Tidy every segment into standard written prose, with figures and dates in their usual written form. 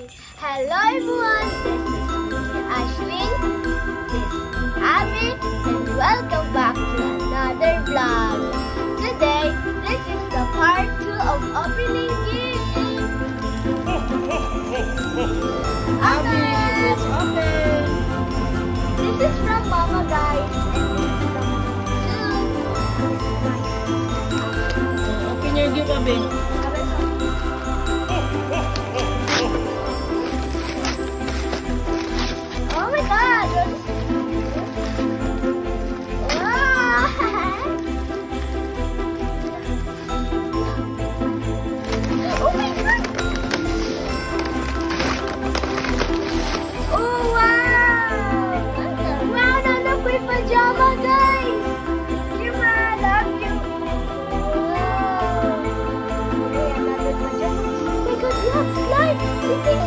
Hello everyone, this is Ashley, this is Abby, and welcome back to another vlog. Today, this is the part 2 of opening gifts. Abby, let's open. This is from Mama, guys, and this is from Sue. Open your gift, Abby. Oh my God! Wow! Oh my God! Oh wow! Wow, nandang ko yung pajama, guys! Diba? Love you! Wow! Ayan, nandang pajama. Oh my God, look! Slide! Sitting!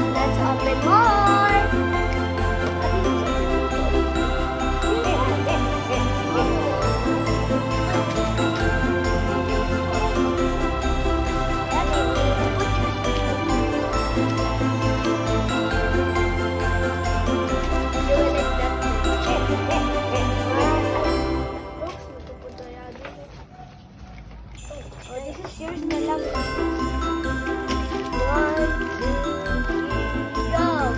Let's open more. Oh, this is yours na lang. 1, 2, 3, go!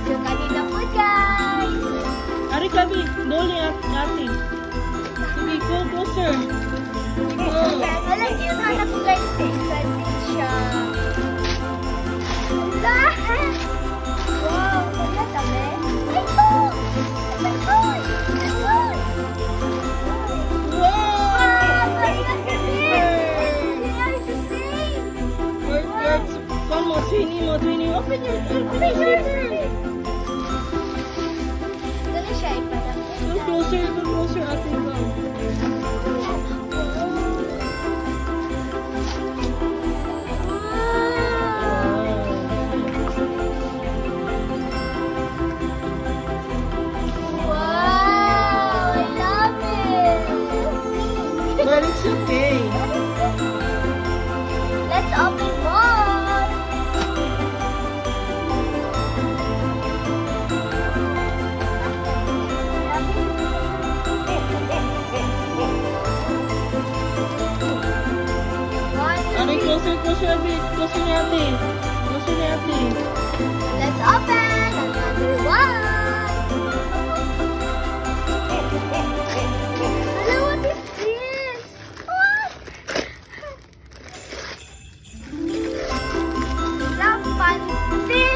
So, kanina po, guys! Ari, Abby, doli at ate. Sige, go closer. Go. Wala, yun. Hanap ko, guys. Excited siya. Lahat! Wow! Wala, tabi. Ay, po! Ay, po! Ay, po! Wow! Wala, tabi! Come on, Twinnie. Open your Dali siya, ipadang. Go closer, ate. Go. Wow! I love it! But it's okay. Let's open more! Ari, closer, Abby. Closer ni ate. Let's open another one! Hello, what is this? What? Lampante!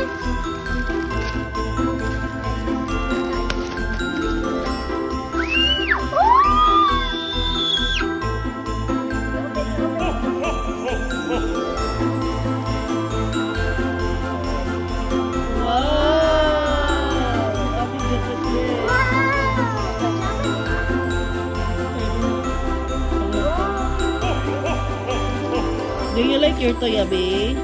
Wow. Abby, get it there. Do you like your toy, Abby?